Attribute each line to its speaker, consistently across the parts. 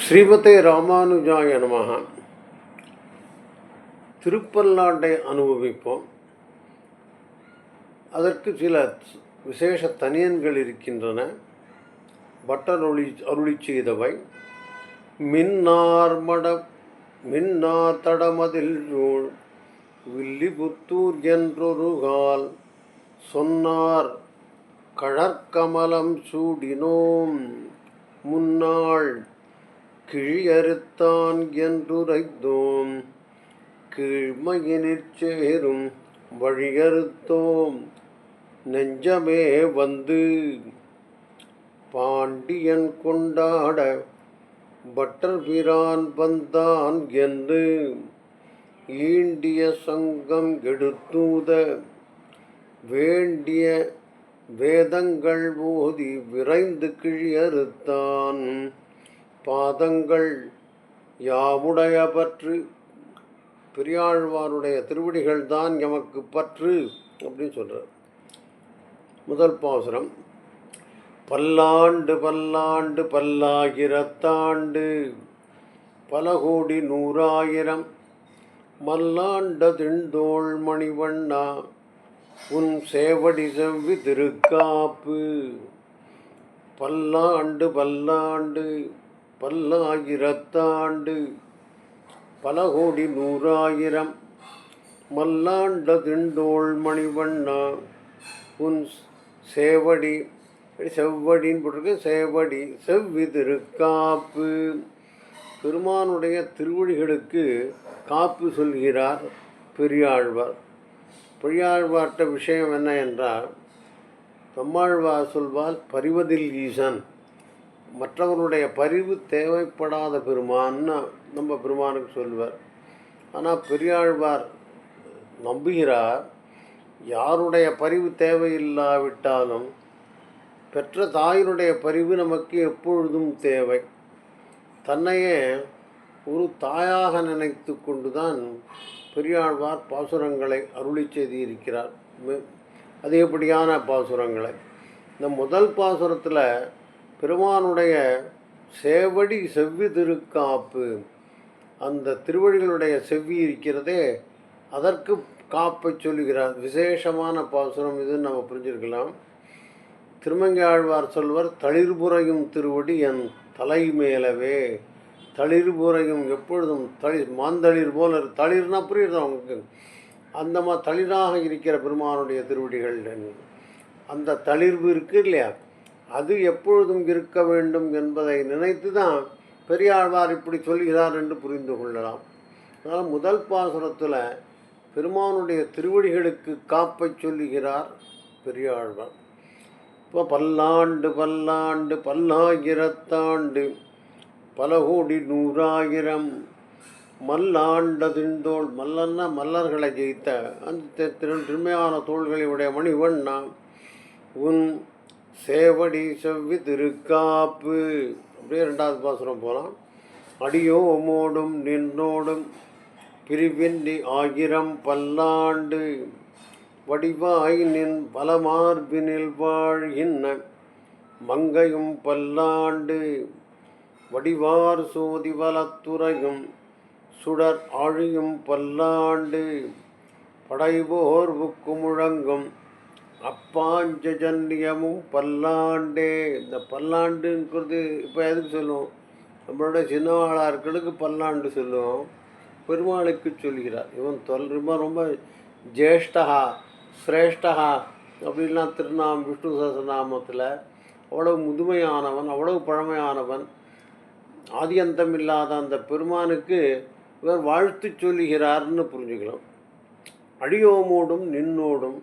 Speaker 1: ஸ்ரீமதே ராமானுஜாய நமஹ. திருப்பல்லாண்டை அனுபவிப்போம். அதற்கு சில விசேஷ தனியன்கள் இருக்கின்றன. பட்டர் அருளி செய்தவை. மின்னார் தடமதில் சூழ் வில்லிபுத்தூர் என்றொருகால் சொன்னார் கழற்கமலம் சூடினோம் முன்னாள் கிழியறுத்தான் என்றுரைத்தோம் கீழ்மையினிற் சேரும் வழியறுத்தோம் நெஞ்சமே வந்து பாண்டியன் கொண்டாட பட்டர் பிரான் வந்தான் என்று ஈண்டிய சங்கம் எடுத்தூத வேண்டிய வேதங்கள் ஓதி விரைந்து கிழியறுத்தான் பாதங்கள் யாமுடைய பற்று. பெரியாழ்வாருடைய திருவடிகள் தான் எமக்கு பற்று அப்படின்னு சொல்கிறார். முதல் பாசுரம். பல்லாண்டு பல்லாண்டு பல்லாயிரத்தாண்டு பல கோடி நூறாயிரம் மல்லாண்ட திண்டோள் மணிவண்ணா உன் சேவடி செவ்வி திருக்காப்பு. பல்லாண்டு பல்லாண்டு பல்லாயிரத்தாண்டு பல கோடி நூறாயிரம் மல்லாண்ட திண்டோள் மணிவண்ணா உன் சேவடி செவ்வடின்னு போட்டிருக்கு. சேவடி செவ்வி திருக்காப்பு. பெருமானுடைய திருவடிகளுக்கு காப்பு சொல்கிறார் பெரியாழ்வார். பெரியாழ்வார்ட்ட விஷயம் என்ன என்றால், நம்மாழ்வார் சொல்வால் பரிவதில் ஈசன், மற்றவருடைய பரிவு தேவைப்படாத பெருமான்னு நம்ம பெருமானுக்கு சொல்வார். ஆனால் பெரியாழ்வார் நம்புகிறார், யாருடைய பரிவு தேவையில்லாவிட்டாலும் பெற்ற தாயினுடைய பரிவு நமக்கு எப்பொழுதும் தேவை. தன்னையே ஒரு தாயாக நினைத்து கொண்டு தான் பெரியாழ்வார் பாசுரங்களை அருளி செய்திருக்கிறார். அதிகப்படியான பாசுரங்களை. இந்த முதல் பாசுரத்தில் பெருமானுடைய சேவடி செவ்வி திருக்காப்பு, அந்த திருவடிகளுடைய செவ்வி இருக்கிறதே அதற்கு காப்பை சொல்லுகிறார். விசேஷமான பாசுரம் இதுன்னு நம்ம புரிஞ்சிருக்கலாம். திருமங்கையாழ்வார் சொல்வர், தளிர்புறையும் திருவடி என் தலை மேலவே. தளிர்புறையும் எப்பொழுதும் மாந்தளிர் போல, தளிர்னா புரியுது அவங்களுக்கு, அந்த தளிராக இருக்கிற பெருமானுடைய திருவடிகள். அந்த தளிர்வு இருக்கு இல்லையா, அது எப்பொழுதும் இருக்க வேண்டும் என்பதை நினைத்து தான் பெரியாழ்வார் இப்படி சொல்கிறார் என்று புரிந்து கொள்ளலாம். அதனால் முதல் பாசுரத்தில் பெருமானுடைய திருவடிகளுக்கு காப்பை சொல்லுகிறார் பெரியாழ்வார். இப்போ பல்லாண்டு பல்லாண்டு பல்லாயிரத்தாண்டு பல கோடி நூறாயிரம் மல்லாண்ட திண்டோள், மல்லன்னா மல்லர்களை ஜெயித்த அந்த திருமையான தோள்களை உடைய மணிவண்ணா உன் சேவடி செவ்வி திருக்காப்பு. அப்படியே ரெண்டாவது பாசுரம் போகலாம். அடியோமோடும் நின்னோடும் பிரிவின்றி ஆயிரம் பல்லாண்டு வடிவாய் நின் பலமார்பினில் வாழ்கின்ற மங்கையும் பல்லாண்டு வடிவார் சோதி வலத்துறையும் சுடர் ஆழியும் பல்லாண்டு படைபோர் புக்கு முழங்கும் அப்பாஞ்சன்யமும் பல்லாண்டே. இந்த பல்லாண்டுங்கிறது இப்போ எதுக்கு சொல்லுவோம்? நம்மளோட சின்னவாளார்களுக்கு பல்லாண்டு சொல்லுவோம், பெருமாளுக்கு சொல்கிறார். இவன் ரொம்ப ஜேஷ்டகா சிரேஷ்டகா அப்படின்லாம் விஷ்ணு சஹஸ்ரநாமத்தில் அவ்வளவு முதுமையானவன், அவ்வளவு பழமையானவன், ஆதியந்தம் இல்லாத அந்த பெருமானுக்கு இவர் வாழ்த்து சொல்லுகிறார்னு புரிஞ்சுக்கலாம். அடியோமோடும் நின்னோடும்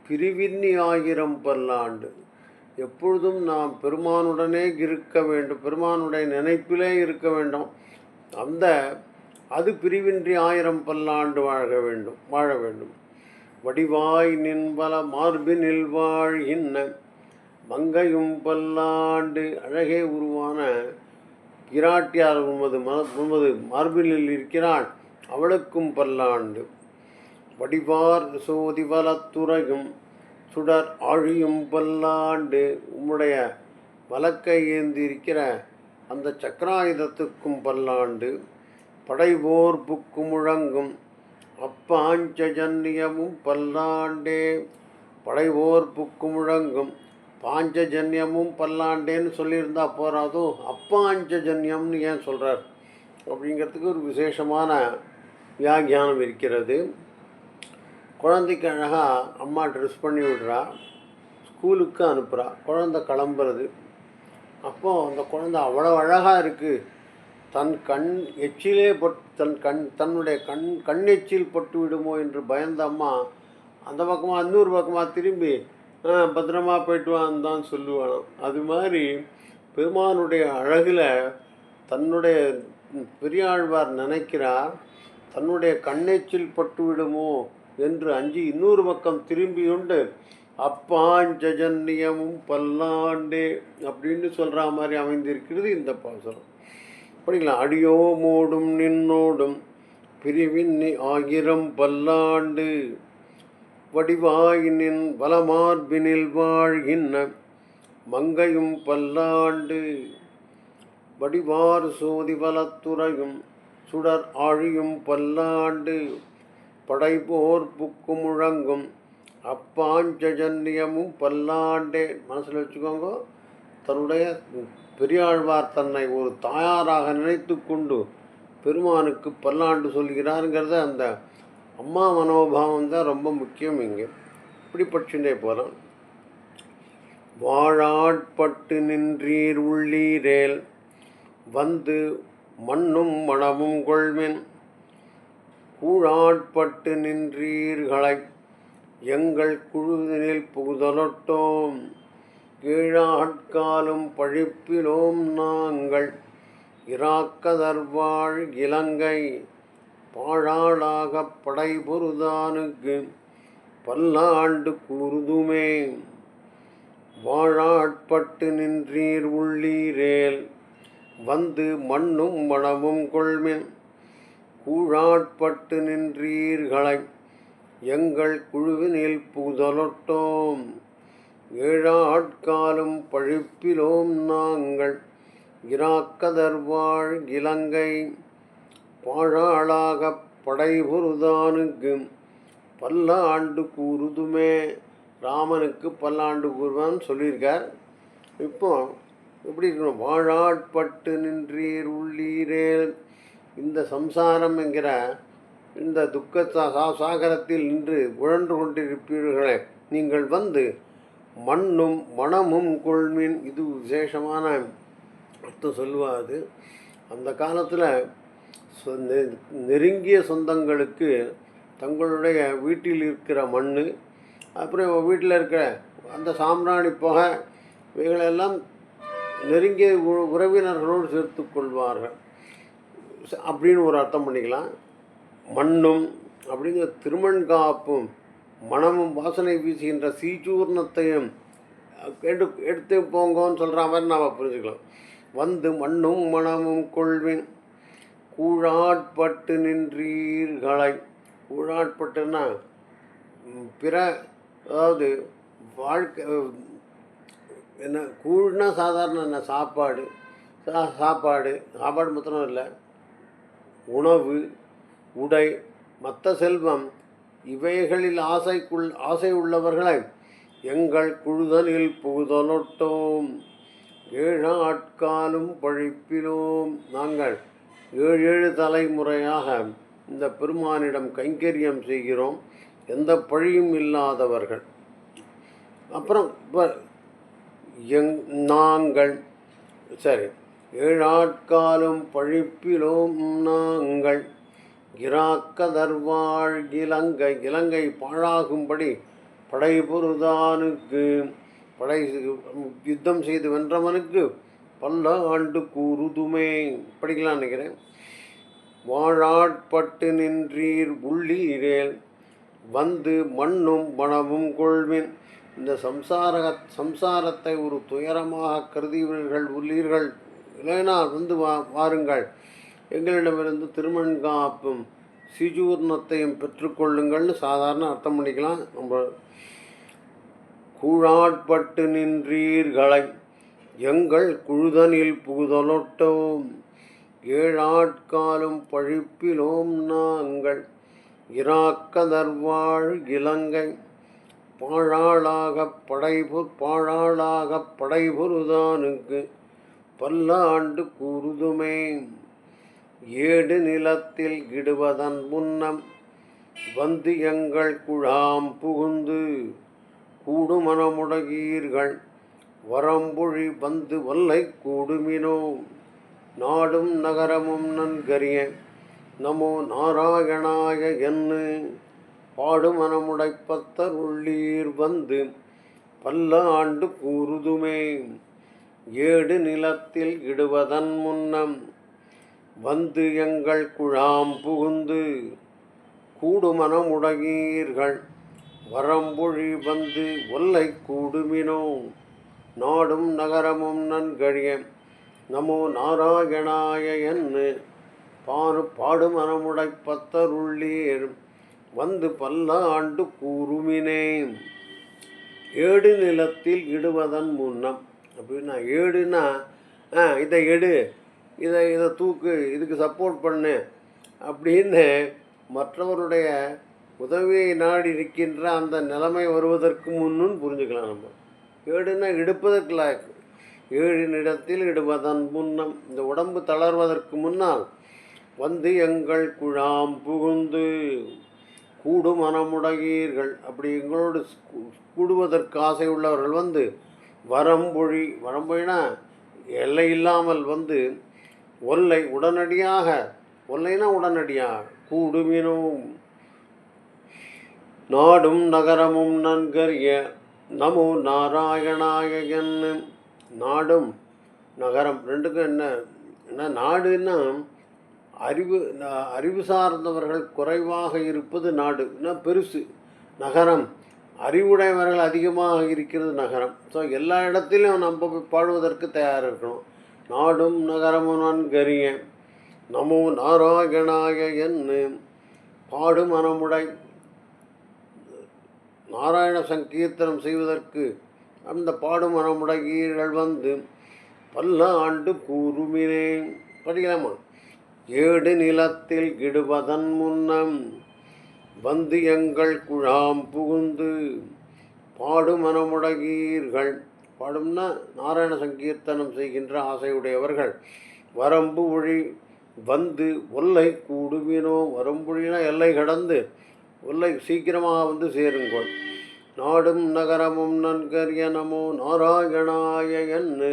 Speaker 1: பிரிவின்னி ஆயிரம் பல்லாண்டு. எப்பொழுதும் நாம் பெருமானுடனே இருக்க வேண்டும், பெருமானுடைய நினைப்பிலே இருக்க வேண்டும். அது பிரிவின்றி ஆயிரம் பல்லாண்டு வாழ வேண்டும். வடிவாய் நின்பல மார்பினில் வாழ்கின்ற மங்கையும் பல்லாண்டு. அழகே உருவான பிராட்டியார் உமது மார்பினில் இருக்கிறாள், அவளுக்கும் பல்லாண்டு. வடிவார் சோதி வலத்துறையும் சுடர் ஆழியும் பல்லாண்டு. உம்முடைய வலக்கை ஏந்தி இருக்கிற அந்த சக்கராயுதத்துக்கும் பல்லாண்டு. படைபோர் புக்கு முழங்கும் அப்பாஞ்சஜன்யமும் பல்லாண்டே. படைபோர் புக்கு முழங்கும் பாஞ்சஜன்யமும் பல்லாண்டேன்னு சொல்லியிருந்தா போராதோ, அப்பாஞ்சஜன்யம்னு ஏன் சொல்கிறார் அப்படிங்கிறதுக்கு ஒரு விசேஷமான வியாக்கியானம் இருக்கிறது. குழந்தைக்கு அழகாக அம்மா ட்ரெஸ் பண்ணி விடுறா, ஸ்கூலுக்கு அனுப்புகிறா, குழந்தை கிளம்புறது. அப்போது அந்த குழந்தை அவ்வளோ அழகாக இருக்குது. தன் கண் எச்சிலே தன்னுடைய கண் எச்சில் பட்டு விடுமோ என்று பயந்த அம்மா அந்த பக்கமாக இன்னொரு பக்கமாக திரும்பி பத்திரமா போயிட்டு வான்னு தான் சொல்லுவானாம். அது மாதிரி பெருமானுடைய அழகில் தன்னுடைய பெரியாழ்வார் நினைக்கிறார், தன்னுடைய கண்ணெச்சில் பட்டு விடுமோ என்று அஞ்சி இன்னொரு பக்கம் திரும்பியுண்டு அப்பாஞ்சஜன்யமும் பல்லாண்டே அப்படின்னு சொல்கிற மாதிரி அமைந்திருக்கிறது இந்த பாசுரம். அப்படிங்களா? அடியோ மோடும் நின்னோடும் பிரிவின் 1000 பல்லாண்டு வடிவாயினின் வலமார்பினில் வாழ்கின்ற மங்கையும் பல்லாண்டு. வடிவார் சோதி வலத்துறையும் சுடர் ஆழியும் பல்லாண்டு. படைபோர் புக்கு முழங்கும் அப்பாஞ்சஜன்யமும் பல்லாண்டே. மனசில் வச்சுக்கோங்க, தன்னுடைய பெரியாழ்வார் தன்னை ஒரு தாயாராக நினைத்து கொண்டு பெருமானுக்கு பல்லாண்டு சொல்கிறாருங்கிறத அந்த அம்மா மனோபாவம் தான் ரொம்ப முக்கியம் இங்கே. இப்படி பற்றினே போகலாம். வாழாட்பட்டு நின்றீர் உள்ளீரேல் வந்து மண்ணும் மணமும் கொள்மென். கூழாட்பட்டு நின்றீர்களை எங்கள் குழுவினில் புகுதலொட்டோம். கீழாட்காலும் பழிப்பிலோம் நாங்கள் இராக்கதர்வாழ் இலங்கை. பாழாளாகப் படைபொருதானுக்கு பல்லாண்டு கூறுதுமே. வாழாட்பட்டு நின்றீர் உள்ளீரேல் வந்து மண்ணும் மணமும் கொள்மென். கூழாட்பட்டு நின்றீர்களை எங்கள் குழுவினில் புகுதலொட்டோம். ஏழாட்காலும் பழிப்பிலோம் நாங்கள் இராக்கதர்வாழ் இலங்கை. பாழாளாகப் படைபொருதானுக்கு பல்லாண்டு கூறுதுமே. ராமனுக்கு பல்லாண்டு கூறுவான்னு சொல்லியிருக்கார். இப்போ எப்படி இருக்கணும்? வாழாட்பட்டு நின்றீர் உள்ளீரேல். இந்த சம்சாரம் என்கிற இந்த துக்க சாகரத்தில் நின்று உழன்று கொண்டிருப்பீர்களே, நீங்கள் வந்து மண்ணும் மணமும் கொள்மின். இது விசேஷமான அர்த்தம் சொல்லுவாது. அந்த காலத்தில் நெருங்கிய சொந்தங்களுக்கு தங்களுடைய வீட்டில் இருக்கிற மண், அப்புறம் வீட்டில் இருக்கிற அந்த சாம்பிராணி புகை, இவைகளெல்லாம் நெருங்கிய உறவினர்களோடு சேர்த்து கொள்வார்கள் அப்படின்னு ஒரு அர்த்தம் பண்ணிக்கலாம். மண்ணும் அப்படிங்கிற திருமண்காப்பும் மணமும் வாசனை வீசுகின்ற சீச்சூர்ணத்தையும் எடுத்து போங்கன்னு சொல்கிற மாதிரி நாம் புரிஞ்சுக்கலாம். வந்து மண்ணும் மணமும் கொள்வின். கூழாட்பட்டு நின்றீர்களை. கூழாட்பட்டுன்னா பிற, அதாவது வாழ்க்கை என்ன, கூழ்னா சாதாரண என்ன, சாப்பாடு சாப்பாடு மாத்திரம் இல்லை, உணவு, உடை, மற்ற செல்வம், இவைகளில் ஆசை உள்ளவர்களை எங்கள் குழுதலில் புகுதலொட்டோம். ஏழாட்காலும் பழிப்பிலோம். நாங்கள் 7 தலைமுறையாக இந்த பெருமானிடம் கைங்கரியம் செய்கிறோம், எந்த பழியும் இல்லாதவர்கள். அப்புறம் நாங்கள் சரி, 7 ஆட்காலும் பழிப்பிலோம் நாங்கள் இராக்கதர்வாழ் இலங்கை. இலங்கை பாழாகும்படி படைபொருதானுக்கு, யுத்தம் செய்து வென்றவனுக்கு பல்லாண்டு கூறுதுமே. படிக்கலாம் நினைக்கிறேன். வாழாட்பட்டு நின்றீர் உள்ளீரேல் வந்து மண்ணும் மணமும் கொள்வின். இந்த சம்சாரத்தை ஒரு துயரமாக கருதியவர்கள் உள்ளீர்கள், இல்லைனா வந்து வாருங்கள், எங்களிடமிருந்து திருமண்காப்பும் சிஜூர்ணத்தையும் பெற்றுக்கொள்ளுங்கள்னு சாதாரண அர்த்தம் பண்ணிக்கலாம். நம்ம கூழாட்பட்டு நின்றீர்களை எங்கள் குழுதனில் புகுதலொட்டோம் ஏழாட்காலும் பழிப்பிலோம் நாங்கள் இராக்கதர்வாழ் இலங்கை பாழாளாகப் படைபொருதானுக்கு பல்லாண்டு கூறுதுமே. ஏடு நிலத்தில் இடுவதன் முன்னம் வந்து எங்கள் குழாம் புகுந்து கூடுமனமுடகீர்கள் வரம்பொழி வந்து வல்லை கூடுமினோ. நாடும் நகரமும் நன்கரிய நமோ நாராயணாய என்று பாடுமனமுடைப்பத்தர் உள்ளீர் வந்து பல்லாண்டு கூறுதுமே. ஏடு நிலத்தில் இடுவதன் முன்னம் வந்து எங்கள் குழாம் புகுந்து கூடுமனமுடகீர்கள் வரம்பொழி வந்து ஒல்லை கூடுமினோ. நாடும் நகரமும் நன்கழிய நமோ நாராயணாய என்று பாடுமனமுடைப்பத்தருள்ளீர் வந்து பல்லாண்டு கூறுமினே. ஏடு நிலத்தில் இடுவதன் முன்னம் அப்படின்னா, ஏடுனா இதை எடு, இதை தூக்கு, இதுக்கு சப்போர்ட் பண்ணு அப்படின்னு மற்றவருடைய உதவியை நாடி இருக்கின்ற அந்த நிலைமை வருவதற்கு முன்னும் புரிஞ்சுக்கலாம். நம்ம ஏடுனா எடுப்பதற்கு லாய்க்கு. ஏழினிடத்தில் இடுவதன் முன்னம், இந்த உடம்பு தளர்வதற்கு முன்னால் வந்து எங்கள் குழாம் புகுந்து கூடுமனமுடகீர்கள், அப்படி எங்களோடு கூடுவதற்கு ஆசை உள்ளவர்கள் வந்து வரம்பொழினா எல்லை இல்லாமல் வந்து ஒல்லை உடனடியாக, ஒல்லைனா உடனடியாக கூடுமினும். நாடும் நகரமும் நன்கரிய நமோ நாராயணாய என்று. நாடும் நகரம் ரெண்டுக்கும் என்ன நாடுன்னா அறிவு சார்ந்தவர்கள் குறைவாக இருப்பது நாடு, பெருசு. நகரம் அறிவுடையவர்கள் அதிகமாக இருக்கிறது நகரம். ஸோ எல்லா இடத்திலும் நம்ம பாடுவதற்கு தயார் இருக்கணும். நாடும் நகரமும் நன்கரிய நமோ நாராயணாய என்று பாடுமனமுடை நாராயண சங்கீர்த்தனம் செய்வதற்கு அந்த பாடுமனமுடகீர்கள் வந்து பல்லாண்டு கூறுமினே. படிக்கலாமா? ஏடு நிலத்தில் இடுவதன் முன்னம் வந்து எங்கள் குழாம் புகுந்து பாடுமனமுடகீர்கள், பாடும்னா நாராயண சங்கீர்த்தனம் செய்கின்ற ஆசையுடையவர்கள் வரம்பு ஒழி வந்து ஒல்லை கூடுமினோ. வரம்பொழினா எல்லை கடந்து ஒல்லை சீக்கிரமாக வந்து சேருங்கள். நாடும் நகரமும் நன்கரிய நமோ நாராயணாய என்று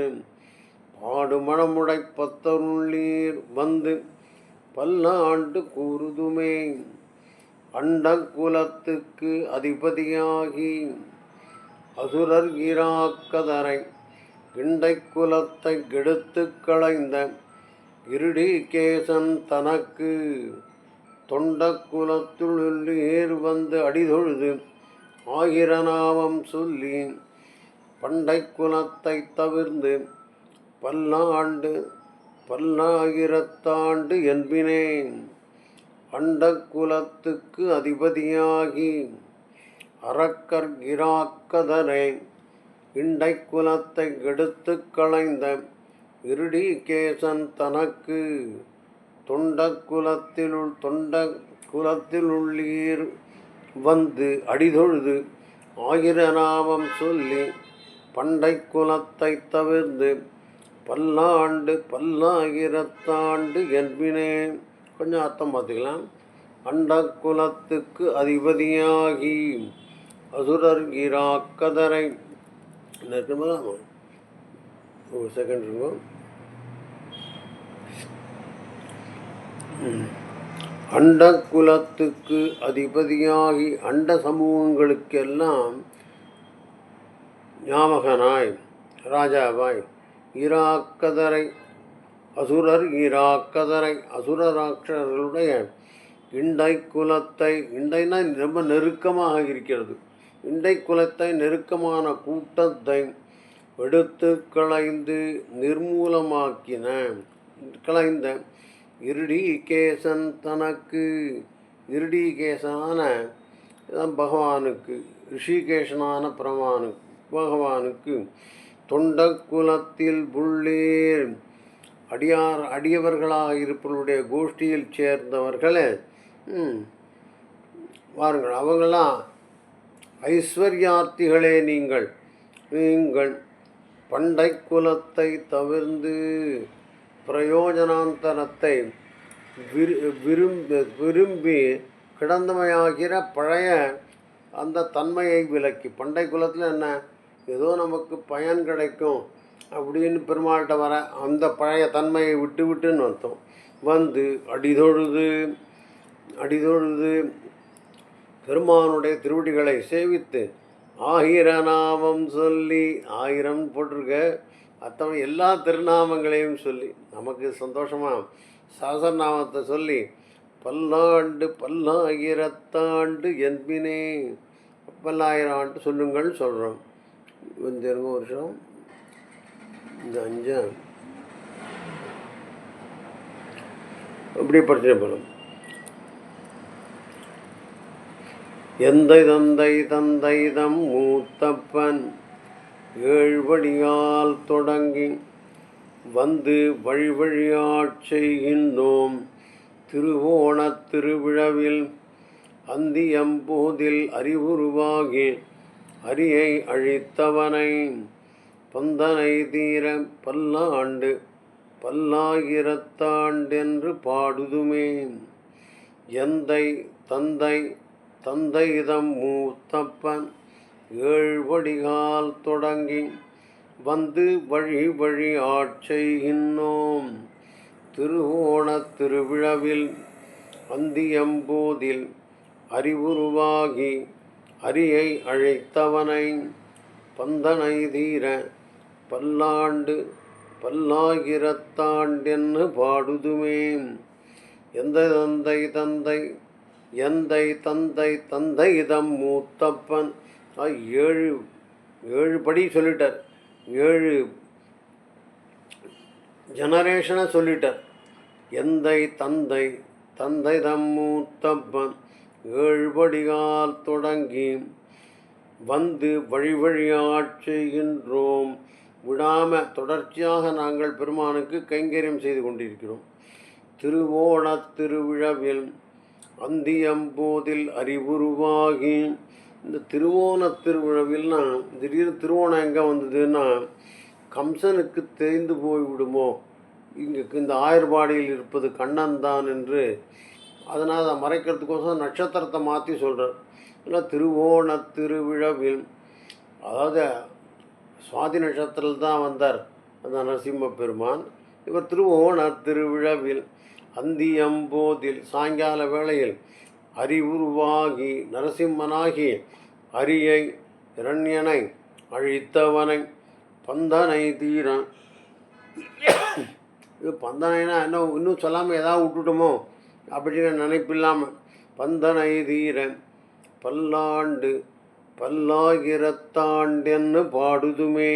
Speaker 1: பாடுமனமுடைப்பத்தருள்ளீர் வந்து பல்லாண்டு கூறுதுமே. அண்டக்குலத்துக்கு அதிபதியாகி அசுரர் இராக்கதரை இண்டை குலத்தை கெடுத்து களைந்த இருடிகேசன் தனக்கு தொண்டக்குலத்துள்ளீர் வந்து அடிதொழுது ஆயிரநாமம் சொல்லி பண்டை குலத்தை தவிர்ந்து பல்லாயிரத்தாண்டு என்பினேன். அண்டக்குலத்துக்கு அதிபதியாகி அரக்கர் இராக்கதரை இண்டை குலத்தை கெடுத்து களைந்த இருடிகேசன் தனக்கு தொண்டக்குலத்திலுள்ளீர் வந்து அடிதொழுது ஆயிரநாமம் சொல்லி பண்டை குலத்தை தவிர்ந்து பல்லாயிரத்தாண்டு என்பினே. கொஞ்சம் அர்த்தம் பார்த்துக்கலாம். அண்டக்குலத்துக்கு அதிபதியாகி அசுரர் இராக்கதரை ஒரு செகண்ட் இருக்கும். அண்டக்குலத்துக்கு அதிபதியாகி அண்ட சமூகங்களுக்கெல்லாம் ஞாபகனாய் ராஜாவாய் இராக்கதரை அசுரர் இராக்கதரை அசுரராட்சர்களுடைய இண்டை குலத்தை, இண்டைனா ரொம்ப நெருக்கமாக இருக்கிறது, இண்டை குலத்தை நெருக்கமான கூட்டத்தை எடுத்து களைந்து களைந்த இருடிகேசன் தனக்கு, இருடிகேசனான பகவானுக்கு, ரிஷிகேசனான பகவானுக்கு தொண்ட குலத்தில் புள்ளீர் அடியவர்களாக இருப்பவர்களுடைய கோஷ்டியில் சேர்ந்தவர்களே வாருங்கள். அவங்களாம் ஐஸ்வர்யார்த்திகளே. நீங்கள் பண்டை குலத்தை தவிர்ந்து பிரயோஜனாந்தரத்தை விரும்பி கிடந்தமையாகிற பழைய அந்த தன்மையை விலக்கி, பண்டை குலத்தில் என்ன ஏதோ நமக்கு பயன் கிடைக்கும் அப்படின்னு பெருமாள்கிட்ட வர அந்த பழைய தன்மையை விட்டுன்னு அர்த்தம். வந்து அடிதொழுது பெருமானுடைய திருவடிகளை சேவித்து 1000 நாமம் சொல்லி, 1000 போட்டிருக்க அத்தனை எல்லா திருநாமங்களையும் சொல்லி நமக்கு சந்தோஷமாக சகசரநாமத்தை சொல்லி பல்லாண்டு பல்லாயிரத்தாண்டு என்பினே, பல்லாயிரம் ஆண்டு சொல்லுங்கள் சொல்கிறோம். வந்துருங்க வருஷம் இந்த 5 அப்படி படிச்சு போகணும். எந்தை தந்தை தந்தைதம் மூத்தப்பன் ஏழ்வடியால் தொடங்கி வந்து வழிவழியாட் செய்கின்றோம். திருவோணத் திருவிழவில் அந்தியம்போதில் அறிவுருவாகி அரியை அழித்தவனை பந்தனை தீர பல்லாண்டு பல்லாயிரத்தாண்டென்று பாடுதுமே. எந்தை தந்தைதம் மூத்தப்பன் ஏழ்வடிகால் தொடங்கி வந்து வழி ஆட்செய்கின்றோம். திருவோணத் திருவிழவில் அந்தியம்போதில் அறிவுருவாகி அரியை அழைத்தவனை பந்தனை தீர பல்லாண்டு பல்லாயிரத்தாண்டென்னு பாடுதுமே. எந்தை தந்தைதம் மூத்தப்பன் 7 படி சொல்லிட்டார், 7 ஜெனரேஷனை சொல்லிட்டார். எந்தை தந்தைதம் மூத்தப்பன் ஏழ்படியால் தொடங்கி வந்து வழிவழியாட் செய்கின்றோம். விடாமல் தொடர்ச்சியாக நாங்கள் பெருமானுக்கு கைங்கரியம் செய்து கொண்டிருக்கிறோம். திருவோணத் திருவிழவில் அந்தியம்போதில் அறிவுருவாகி, இந்த திருவோணத் திருவிழவில்னா திடீர்னு திருவோணம் எங்கே வந்ததுன்னா கம்சனுக்கு தெரிந்து போய்விடுமோ, இங்கே இந்த ஆயர்பாடியில் இருப்பது கண்ணன் தான் என்று, அதனால் அதை மறைக்கிறதுக்கோசம் நட்சத்திரத்தை மாற்றி சொல்கிறார். இல்லை திருவோணத் திருவிழவில், அதாவது சுவாதி நட்சத்திரத்தில் தான் வந்தார் அந்த நரசிம்ம பெருமான். இவர் திருவோணத் திருவிழவில் அந்தியம்போதில் சாயங்கால வேளையில் அறிவுருவாகி நரசிம்மனாகி அரியை இரண்யனை அழித்தவனை பந்தனை தீரன். இது பந்தனைனா என்ன இன்னும் சொல்லாமல் ஏதாவது விட்டுட்டோமோ அப்படின்னு நினைப்பில்லாமல் பந்தனை தீரன் பல்லாண்டு பல்லாயிரத்தாண்டென்னு பாடுதுமே.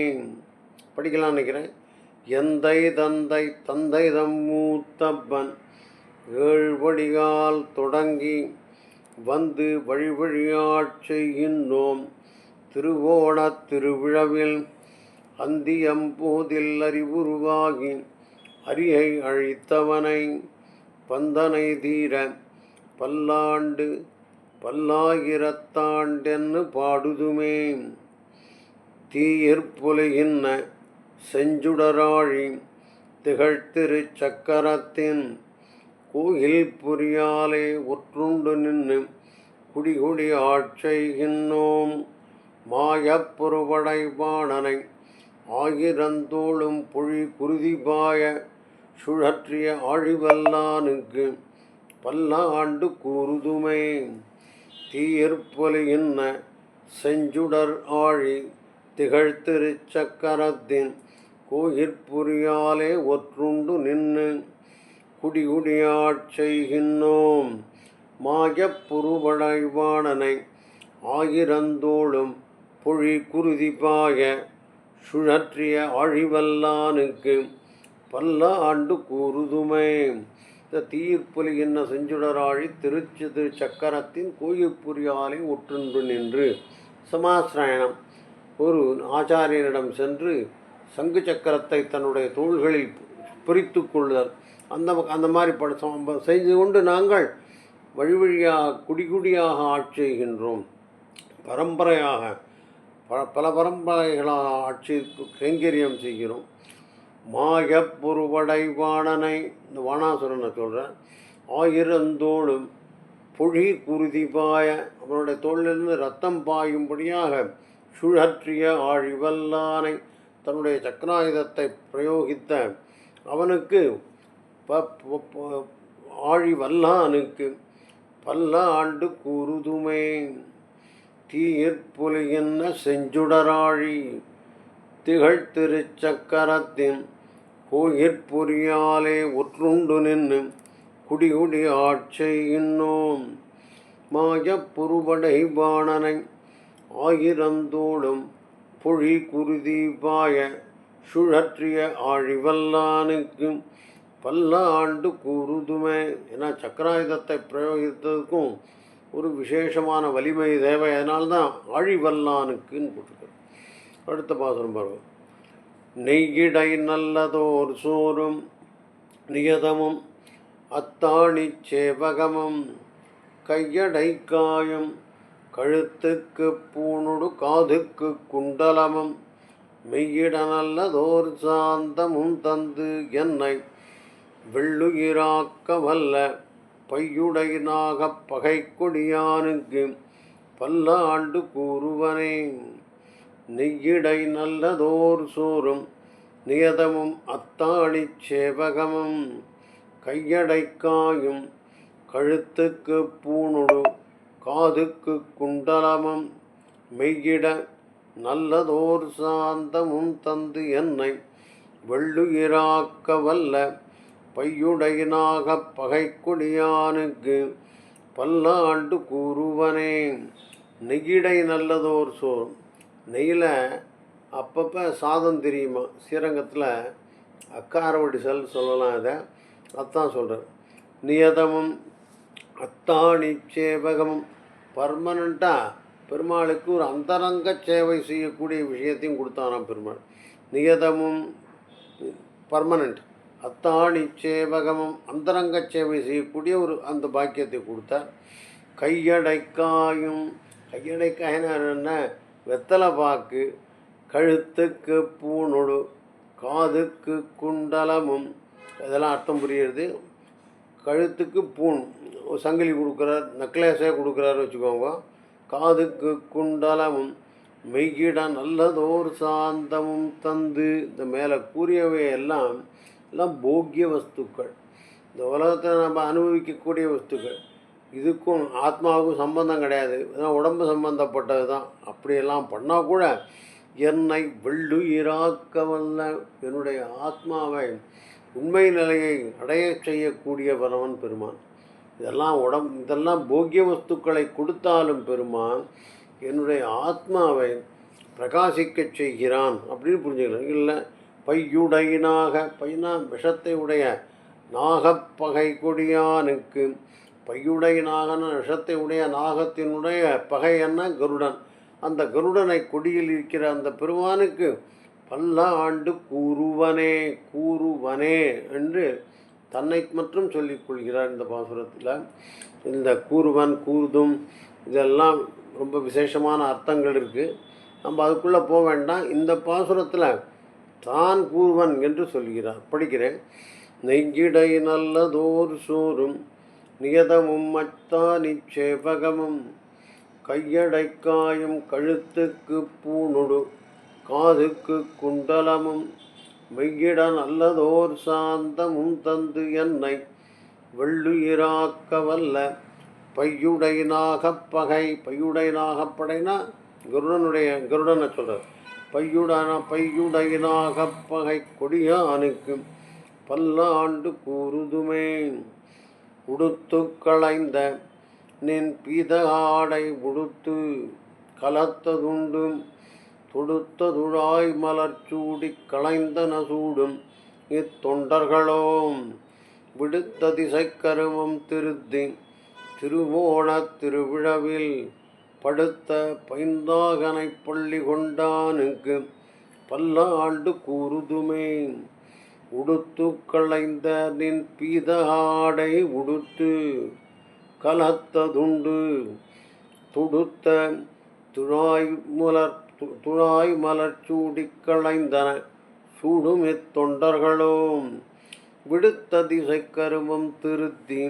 Speaker 1: படிக்கலாம் நினைக்கிறேன். எந்தை தந்தைதம் மூத்தப்பன் ஏழ்வடிகால் தொடங்கி வந்து வழிவழியாட் செய்கின்றோம். திருவோணத் திருவிழவில் அந்தியம்போதில் அறிவுருவாகி அரியை அழித்தவனை பந்தனை தீர பல்லாண்டு பல்லாயிரத்தாண்டென்னு பாடுதுமே. தீயிற்புலையின்ன செஞ்சுடராழி திகழ்த்திரு சக்கரத்தின் கோயில் புரியாலே ஒற்றுண்டு நின்று குடிகுடி ஆட்செய்கின்றோம். மாயப்பொருவடை பாணனை ஆயிரந்தோளும் பொழி குருதிபாய சுழற்றிய ஆழிவல்லானுக்கு பல்லாண்டு கூறுதுமே. தீயிற்பொலியின்ன செஞ்சுடர் ஆழி திகழ்த்திரு சக்கரத்தின் கோயிற்புரியாலே ஒற்றுண்டு நின்று குடிகுடியாட் செய்கின்றோம். மாயப்புருவடைவாணனை ஆயிரந்தோளும் பொழி குருதிபாய சுழற்றிய ஆழிவல்லானுக்கு பல்லாண்டு கூறுதுமே. இந்த தீயிற்பொலியின்ன செஞ்சுடராழி திரு சக்கரத்தின் கோயிற்புரியாலே ஒற்றுண்டு நின்று. சமாசிரயணம். ஒரு ஆச்சாரியனிடம் சென்று சங்கு சக்கரத்தை தன்னுடைய தோள்களில் பிரித்து கொள்ளுதல், அந்த மாதிரி செய்து கொண்டு நாங்கள் வழி வழியாக குடியாக ஆட்சி செய்கின்றோம். பரம்பரையாக பல பரம்பரைகளாக ஆட்சி கைங்கரியம் செய்கிறோம். மாயப்பொருவடை வாணனை, இந்த வாணாசுரனை சொல்கிறேன், ஆயிரந்தோளும் பொழி குருதி பாய, அவனுடைய தோளிலிருந்து ரத்தம் பாயும்படியாக சுழற்றிய ஆழிவல்லானை, தன்னுடைய சக்கராயுதத்தை பிரயோகித்த அவனுக்கு ஆழிவல்லானுக்கு பல்ல ஆண்டு கூறுதுமே. தீயிற்புலியன்ன செஞ்சுடராழி திகழ் திருச்சக்கரத்தின் கோயிற்பொறியாலே ஒற்றுண்டு நின்று குடிகுடி ஆட்செய்கின்றோம். மாயப்புருபடை பாணனை ஆயிரந்தோளும் பொழி குருதி பாய சுழற்றிய ஆழிவல்லானுக்கு பல்ல ஆண்டு கூறுதுமே. ஏன்னா சக்கராயுதத்தை பிரயோகித்ததுக்கும் ஒரு விசேஷமான வலிமை தேவை, அதனால்தான் ஆழிவல்லானுக்குன்னு போட்டிருக்கிறோம். அடுத்த பாசுரம் பாருங்க. நெய்யிடை நல்லதோர் சோறும் நியதமும் அத்தாணி சேவகமும் கையடை காயும் கழுத்துக்கு பூணுடு காதுக்கு குண்டலமும் மெய்யிட நல்லதோர் சாந்தமும் தந்து என்னை வெள்ளுயிராக்க வல்ல பையுடை நாகப் பகை கொடியானுக்கு பல்ல ஆண்டு கூறுவனே. நெய்யிடை நல்லதோர் சோறும் நியதமும் அத்தாணி சேவகமும் கையடை காயும் கழுத்துக்கு பூணுடு காதுக்கு குண்டலமும் மெய்யிட நல்லதோர் சாந்தமும் தந்து என்னை வெள்ளுயிராக்க வல்ல பையுடையினாகப் பகை கொடியானுக்கு பல்ல ஆண்டு கூறுவனே. நெய்யிடை நல்லதோர் சோறு, நெய்யில் அப்பப்போ சாதம் தெரியுமா, ஸ்ரீரங்கத்தில் அக்காரவடி சொல்லலாம். இதை அதான் சொல்கிறேன். நியதமும் அத்தாணி சேவகமும், பர்மனண்ட்டாக பெருமாளுக்கு ஒரு அந்தரங்க சேவை செய்யக்கூடிய விஷயத்தையும் கொடுத்தானாம் பெருமாள். நியதமும் பர்மனண்ட், அத்தாணி சேவகமும் அந்தரங்க சேவை செய்யக்கூடிய ஒரு அந்த பாக்கியத்தை கொடுத்தார். கையடைக்காயும், கையடைக்காயின வெத்தலை பாக்கு, கழுத்துக்கு பூணொடு காதுக்கு குண்டலமும், இதெல்லாம் அர்த்தம் புரியுறது. கழுத்துக்கு பூண், சங்கிலி கொடுக்குறார், நெக்லேஸே கொடுக்குறாரு வச்சுக்கோங்க. காதுக்கு குண்டலமும் மெய்யிட நல்லதோர் சாந்தமும் தந்து, இந்த மேலே கூறியவை எல்லாம் போக்கிய வஸ்துக்கள், இந்த உலகத்தில் நம்ம அனுபவிக்கக்கூடிய வஸ்துக்கள். இதுக்கும் ஆத்மாவுக்கும் சம்பந்தம் கிடையாது, இதெல்லாம் உடம்பு சம்பந்தப்பட்டது தான். அப்படியெல்லாம் பண்ணால் கூட என்னை வெள்ளுயிராக்க வல்ல, என்னுடைய ஆத்மாவை உண்மை நிலையை அடைய செய்யக்கூடியவனவன் பெருமான். இதெல்லாம் போக்கிய வஸ்துக்களை கொடுத்தாலும் பெருமான் என்னுடைய ஆத்மாவை பிரகாசிக்க செய்கிறான் அப்படின்னு புரிஞ்சுக்கலாம். இல்லை பையுடையினாக, பையனா விஷத்தை உடைய, நாகப்பகை கொடியானுக்கு, பையுடையினாகன விஷத்தை உடைய நாகத்தினுடைய பகை என்ன கருடன், அந்த கருடனை கொடியில் இருக்கிற அந்த பெருமானுக்கு பல்ல ஆண்டு கூறுவனே கூறுவனே என்று தன்னை மற்றும் சொல்லிக் கொள்கிறார் இந்த பாசுரத்தில். இந்த கூறுவன் கூறுதும் இதெல்லாம் ரொம்ப விசேஷமான அர்த்தங்கள் இருக்குது. நம்ம அதுக்குள்ளே போக வேண்டாம். இந்த பாசுரத்தில் தான் கூறுவன் என்று சொல்கிறார். படிக்கிறேன். நெய்யிடை நல்லதோர் சோறும் நியதமும் அத்தாணி சேவகமும் கையடை காயும் கழுத்துக்கு பூணுடு காதுக்கு குண்டலமும் மெய்யிட நல்லதோர் சாந்தமும் தந்து என்னை வெள்ளுயிராக்க வல்ல பையுடை நாகப்பகை, பையுடை நாகப்படைனா கருடனை சொல்கிறார். பையுடை நாகப்பகை கொடியானுக்கு பல்ல ஆண்டு கூறுதுமே. உடுத்து களைந்த நின் பீத ஆடை உடுத்து கலத்ததுண்டு தொடுத்ததுழாய் மலர்ச்சூடி களைந்தன சூடும் இத்தொண்டர்களோம் விடுத்த திசைக்கருமம் திருத்தி திருவோண திருவிழவில் படுத்த பைந்தாகனை பள்ளி கொண்டானுக்கு பல்லாண்டு கூறுதுமே. உடுத்து களைந்த நின் பீத ஆடை உடுத்து கலத்ததுண்டு துடுத்த துழாய் மலர் சூடிக் களைந்தன சூடும் தொண்டர்களும் விடுத்த திசை கருமம் திருத்தி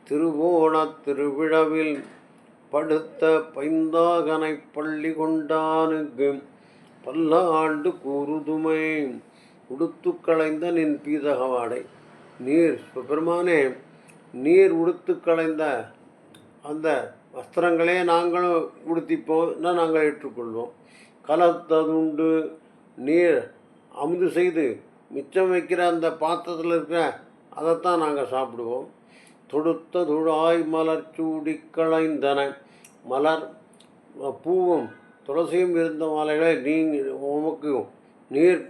Speaker 1: திருவோணத் திருவிழவில் படுத்த பைந்தாகனை பள்ளி கொண்டானுக்கு பல்லாண்டு கூறுதுமை. உடுத்து களைந்த நின் பீதகவாடை நீர் பெருமானே, நீர் உடுத்து களைந்த அந்த வஸ்திரங்களே நாங்களும் உடுத்திப்போம், நாங்கள் ஏற்றுக்கொள்வோம். கலத்ததுண்டு நீர் அமுது செய்து மிச்சம் வைக்கிற அந்த பாத்திரத்தில் இருக்கிற அதைத்தான் நாங்கள் சாப்பிடுவோம். தொடுத்த துழாய் மலர் சூடி களைந்தன மலர் பூவும் துளசியும் இருந்த மாலைகளை உமக்கு நீர்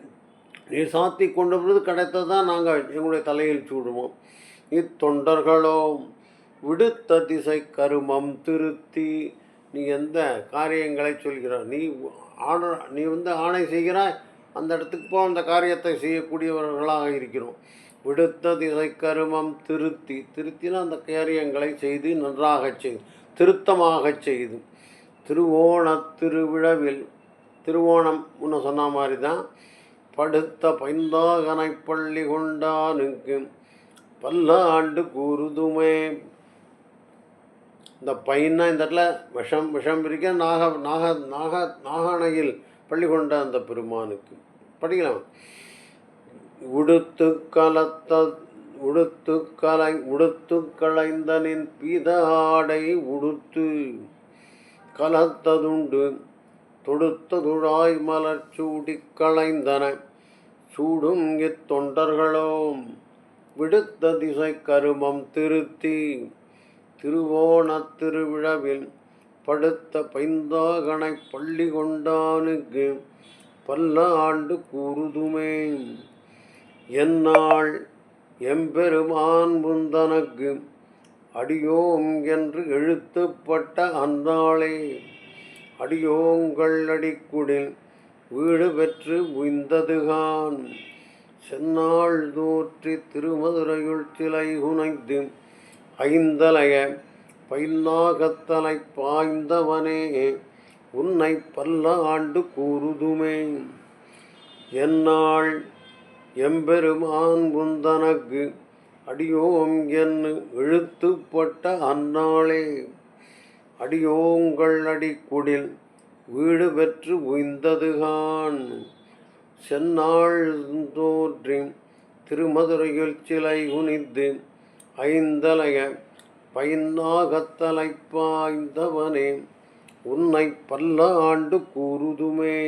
Speaker 1: சாத்தி கொண்ட பொழுது கிடைத்ததான் நாங்கள் எங்களுடைய தலையில் சூடுவோம். இத்தொண்டர்களோ விடுத்த திசை கருமம் திருத்தி. நீ எந்த காரியங்களை சொல்கிறாய், நீ ஆணை செய்கிறாய், அந்த இடத்துக்கு போ, அந்த காரியத்தை செய்யக்கூடியவர்களாக இருக்கிறோம். விடுத்த திசை கருமம் திருத்தினா அந்த காரியங்களை செய்து நன்றாக செய்து திருத்தமாக செய்து திருவோண திருவிழவில் திருவோணம் முன்ன சொன்ன மாதிரி தான் படுத்த பைந்தாகனை பள்ளி கொண்டானுக்கு பல்லாண்டு கூறுதுமே. இந்த பையனா இந்த இடத்துல விஷம் பிரிக்க நாகணையில் பள்ளி கொண்ட அந்த பெருமானுக்கு படிக்கலாம். உடுத்து களைந்தனின் பீத ஆடை உடுத்து கலத்ததுண்டு தொடுத்த துழாய் மலர் சூடி களைந்தன சூடும் தொண்டர்களும் விடுத்த திசை கருமம் திருத்தி திருவோண திருவிழவில் படுத்த பைந்தாகனை பள்ளி கொண்டானுக்கு பல்லாண்டு கூறுதுமே. எந்நாள் எம்பெருமான் முந்தனக்கு அடியோம் என்று எழுத்துப்பட்ட அந்நாளே அடியோங்கள் அடிக்குடில் வீடு பெற்று உய்ந்ததுகான் செந்நாள் தோற்றி திருமதுரையுள் சிலை குனைந்து ஐந்தலைய பைநாகத்தலை பாய்ந்தவனே உன்னை பல்லாண்டு கூறுதுமே. எந்நாள் எம்பெருமான் முந்தனக்கு அடியோம் என்று எழுத்துப்பட்ட அந்நாளே அடியோங்கள் அடிக்குடில் வீடு பெற்று உய்ந்ததுகான் செந்நாள் தோற்றி திருமதுரையில் சிலை குனிந்து ஐந்தலைய பைநாகத்தலை பாய்ந்தவனே உன்னை பல்லாண்டு கூறுதுமே.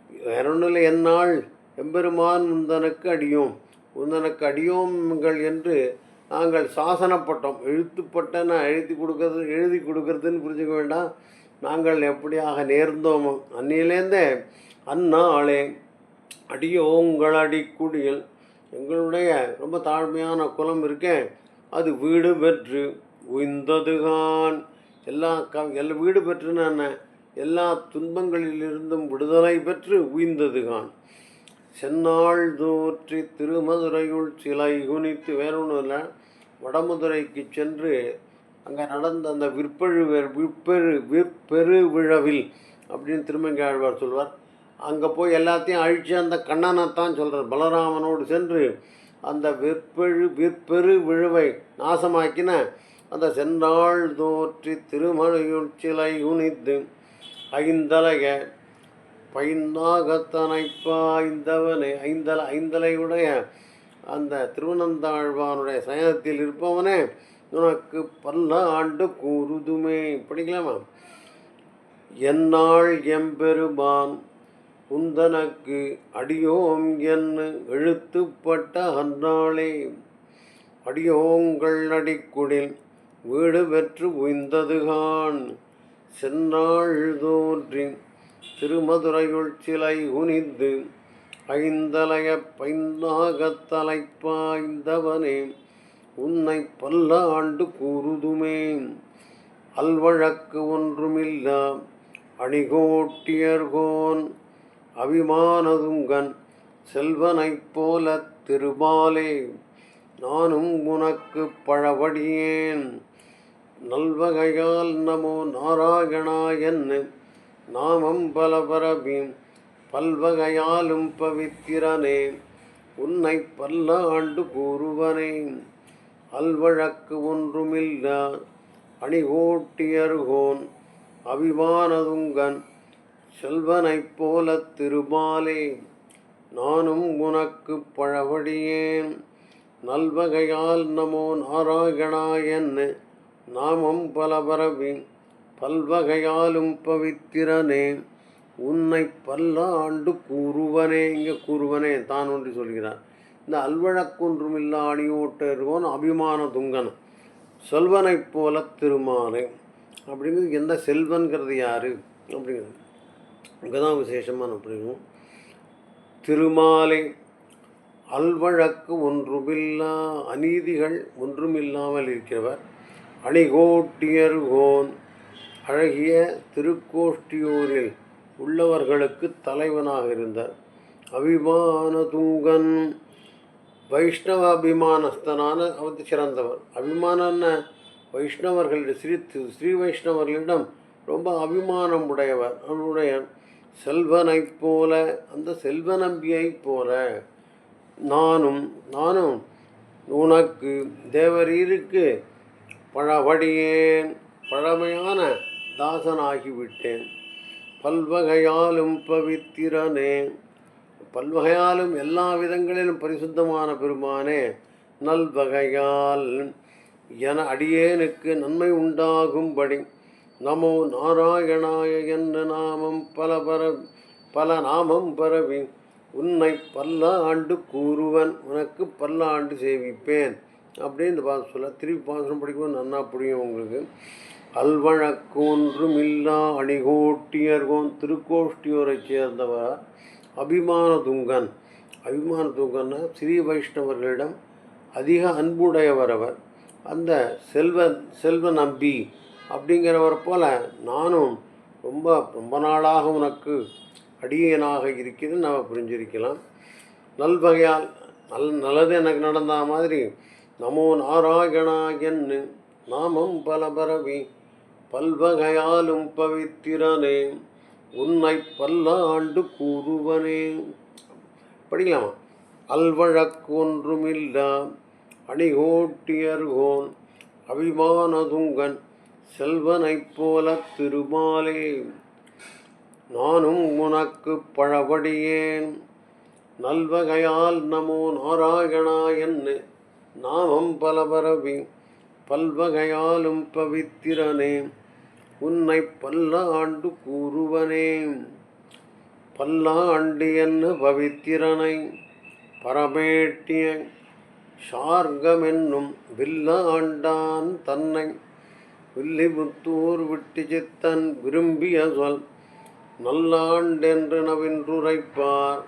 Speaker 1: வேறொன்றில் எந்நாள் எம்பெருமான் முந்தனக்கு அடியோம் உந்தனக்கு அடியோம்கள் என்று நாங்கள் சாசனப்பட்டோம். எழுத்துப்பட்டன எழுதி கொடுக்கறதுன்னு புரிஞ்சுக்க வேண்டாம். நாங்கள் எப்படியாக நேர்ந்தோமோ அன்னிலேருந்தே அந்நாளே அடியோங்கள் அடிக்குடியில் எங்களுடைய ரொம்ப தாழ்மையான குலம் இருக்கேன், அது வீடு பெற்று உய்ந்ததுகான். எல்லா வீடு பெற்றுன எல்லா துன்பங்களிலிருந்தும் விடுதலை பெற்று உய்ந்ததுகான். செந்நாள் தோற்றி திருமதுரையுள் சிலை குனித்து. வேற ஒன்றும் இல்லை, வடமதுரைக்கு சென்று அங்கே நடந்த அந்த விற்பெரு விழவில் அப்படின்னு திருமங்கையாழ்வார் சொல்வார். அங்கே போய் எல்லாத்தையும் அழித்து அந்த கண்ணனைத்தான் சொல்கிறார். பலராமனோடு சென்று அந்த விற்பெரு விழுவை நாசமாக்கின அந்த செந்நாள் தோற்றி திருமலையுள் சிலை குனித்து ஐந்தலைய பைந்தாகத்தனை பாய்ந்தவனே ஐந்தலையுடைய அந்த திருவனந்தாழ்வானுடைய சயனத்தில் இருப்பவனே உனக்கு பல்லாண்டு கூறுதுமே. படிக்கலாமா? எந்நாள் எம்பெருமான் உந்தனக்கு அடியோம் என்று எழுத்துப்பட்ட அந்நாளே அடியோங்கள் அடிக்குடில் வீடு பெற்று உய்ந்ததுகான் செந்நாள் தோன்றி திருமதுரையுள் சிலை குனிந்து ஐந்தலைய பைந்தாகத்தலை பாய்ந்தவனே உன்னை பல்லாண்டு கூறுதுமே. அல்வழக்கு ஒன்றுமில்லா அணிகோட்டியர்கோன் அபிமானதுங்கன் செல்வனைப் போல திருமாலே நானும் உனக்கு பழபடியேன். நல்வகையால் நமோ நாராயணாயன்னு நாமம் பல பரபீம் பல்வகையாலும் பவித்திரனே உன்னை பல்ல ஆண்டு கூறுவனே. அல்வழக்கு ஒன்றுமில்லா அணிகோட்டியர்கோன் அபிமானதுங்கன் செல்வனைப் போல திருமாலே நானும் உனக்கு பழபடியேன். நல்வகையால் நமோ நாராயணாயன்னு நாமம் பல பரவி பல்வகையாலும் பவித்திரனே உன்னை பல்ல ஆண்டு கூறுவனே. இங்கே கூறுவனே தான் ஒன்று சொல்கிறார். இந்த அல்வழக்கொன்றுமில்லா அணியோட்டர்கோன் அபிமான துங்கன் செல்வனைப் போல திருமாலே அப்படிங்கிறது எந்த செல்வன்கிறது யார் அப்படிங்கிறது இங்கே தான் விசேஷமான புரியும். திருமாலே அல்வழக்கு ஒன்றுமில்லா அநீதிகள் ஒன்றுமில்லாமல் இருக்கிறவர். அணிகோட்டியர்கோன் அழகிய திருக்கோஷ்டியூரில் உள்ளவர்களுக்கு தலைவனாக இருந்தார். அபிமான துங்கன் வைஷ்ணவ அபிமானஸ்தனான அவர் சிறந்தவர். அபிமான வைஷ்ணவர்களிடம் ஸ்ரீ வைஷ்ணவர்களிடம் ரொம்ப அபிமானம் உடையவர். அவருடைய செல்வனைப் போல அந்த செல்வ நம்பியைப் போல நானும் உனக்கு தேவரீருக்கு பழபடியேன் பழமையான தாசனாகிவிட்டேன். பல்வகையாலும் பவித்திரனே பல்வகையாலும் எல்லா விதங்களிலும் பரிசுத்தமான பெருமானே நல்வகையால் என அடியேனுக்கு நன்மை உண்டாகும்படி நமோ நாராயணாய என்ற நாமம் பல நாமம் பரவி உன்னை பல்ல ஆண்டு கூறுவன் உனக்கு பல்ல ஆண்டு சேவிப்பேன் அப்படின்னு இந்த பாசம் சொல்ல. திருப்பி பாசனம் படிக்கும்போது நன்னா புரியும் உங்களுக்கு. அல்வழக்கு ஒன்றுமில்லா அணிகோட்டியர்கோன் திருக்கோஷ்டியூரை சேர்ந்தவர். அபிமான துங்கன் ஸ்ரீ வைஷ்ணவர்களிடம் அதிக அன்புடையவர் அவர். அந்த செல்வ நம்பி அப்படிங்கிறவர் போல நானும் ரொம்ப நாளாக உனக்கு அடியேனாக இருக்கிறேன்னு நம்ம புரிஞ்சிருக்கலாம். நல்வகையால் நல்லது எனக்கு நடந்த மாதிரி நமோ நாராயணாயன்னு நாமம் பல பரவி பல்வகையாலும் பவித்திரனே உன்னை பல்ல ஆண்டு கூறுவனே. படிக்கலாமா? அல்வழக்கு ஒன்றுமில்லா அணிகோட்டியர்கோன் அபிமானதுங்கன் செல்வனைப் போல திருமாலே நானும் உனக்கு பழபடியேன். நல்வகையால் நமோ நாராயணாயன்னு நாமம் பல பரவி பல்வகையாலும் பவித்திரனே உன்னை பல்ல ஆண்டு கூறுவனே. பல்லாண்டு என்ன பவித்திரனை பரமேட்டிய ஷார்கமென்னும் வில்லாண்டான் தன்னை வில்லிபுத்தூர் விட்டு சித்தன் விரும்பிய சொல் நல்லாண்டென்று நவின்றுரைப்பார்.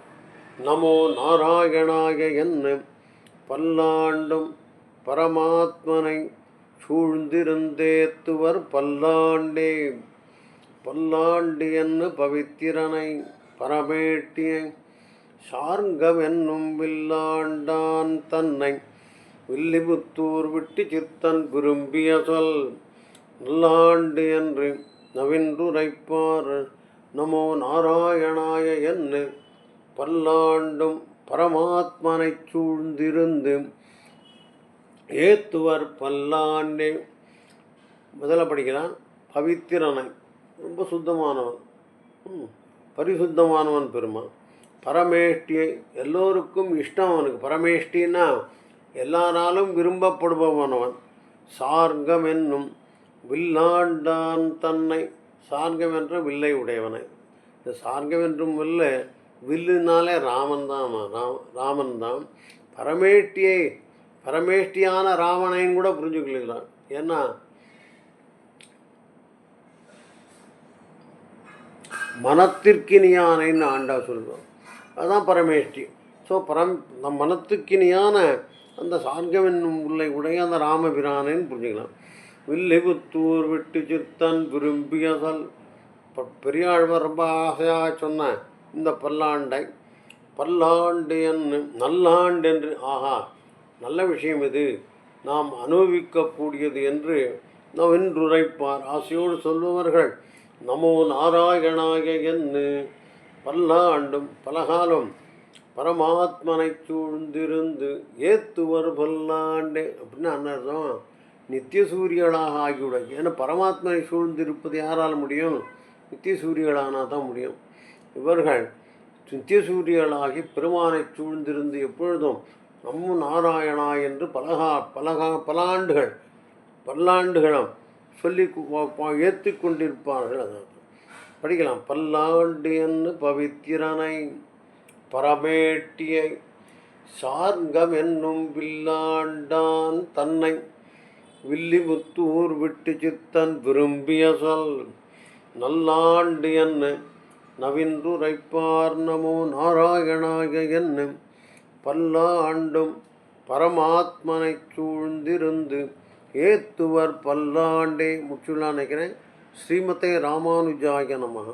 Speaker 1: நமோ நாராயணாய என்ன பல்லாண்டும் பரமாத்மனை சூழ்ந்திருந்தேத்துவர் பல்லாண்டு என்ன பவித்திரனை பரமேட்டிய சார்கம் என்னும் வில்லாண்டான் தன்னை வில்லிபுத்தூர் விட்டு சித்தன் விரும்பிய சொல் நல்லாண்டு என்று நவின்றுரைப்பார். நமோ நாராயணாய என்ன பல்லாண்டும் பரமாத்மனை சூழ்ந்திருந்து ஏத்துவர் பல்லாண்டே. முதல்ல படிக்கிறான். பவித்திரனை ரொம்ப சுத்தமானவன், பரிசுத்தமானவன் பெருமான். பரமேஷ்டியை எல்லோருக்கும் இஷ்டம் அவனுக்கு. பரமேஷ்டின்னா எல்லாராலும் விரும்பப்படுபவனவன். சார்கம் என்னும் வில்லாண்டான் தன்னை சார்கம் என்ற வில்லை உடையவனை. இந்த சார்கம் என்றும் வில்லுனாலே ராமன் தான். பரமேஷ்டியான ராவணைன்னு கூட புரிஞ்சுக்கொள்கிறான். ஏன்னா மனத்திற்கினியானைன்னு ஆண்டா சொல்லுவோம். அதுதான் பரமேஷ்டி. ஸோ நம் மனத்துக்கினியான அந்த சார்கம் என்னும் உள்ளை உடைய அந்த ராமபிரானைன்னு புரிஞ்சுக்கலாம். வில்லிபுத்தூர் விட்டு சித்தன் விரும்பிய சொல். பெரியாழ்வார் ரொம்ப ஆசையாக சொன்ன இந்த பல்லாண்டை பல்லாண்டு என்று நல்லாண்டு என்று ஆஹா நல்ல விஷயம் இது நாம் அனுபவிக்கக்கூடியது என்று நவென்றுரைப்பார் ஆசையோடு சொல்பவர்கள் நமோ நாராயணாய என்று பல்லாண்டும் பலகாலம் பரமாத்மனை சூழ்ந்திருந்து ஏத்துவர் பல்லாண்டு அப்படின்னு அன்னர்த்தம் நித்திய சூரியர்களாக ஆகிவிட. ஏன்னா பரமாத்மனை சூழ்ந்திருப்பது யாரால் முடியும்? நித்திய சூரியர்களானால் தான் முடியும். இவர்கள் நித்திய சூரியர்களாகி பெருமானை சூழ்ந்திருந்து எப்பொழுதும் நம்மு நாராயணா என்று பல்லாண்டுகளும் சொல்லி ஏற்றி கொண்டிருப்பார்கள். அதான் படிக்கலாம். பல்லாண்டு என்று பவித்திரனை பரமேட்டியை சார்கம் என்னும் வில்லாண்டான் தன்னை வில்லிபுத்தூர் விட்டு சித்தன் விரும்பிய சொல் நல்லாண்டு என்ன நவின்றுரைப்பார் நமோ நாராயணாய என்ன பல்லாண்டும் பரமாத்மனை சூழ்ந்திருந்து ஏத்துவர் பல்லாண்டே. முச்சுலா நினைக்கிறேன். ஸ்ரீமதே ராமானுஜாய நமஹ.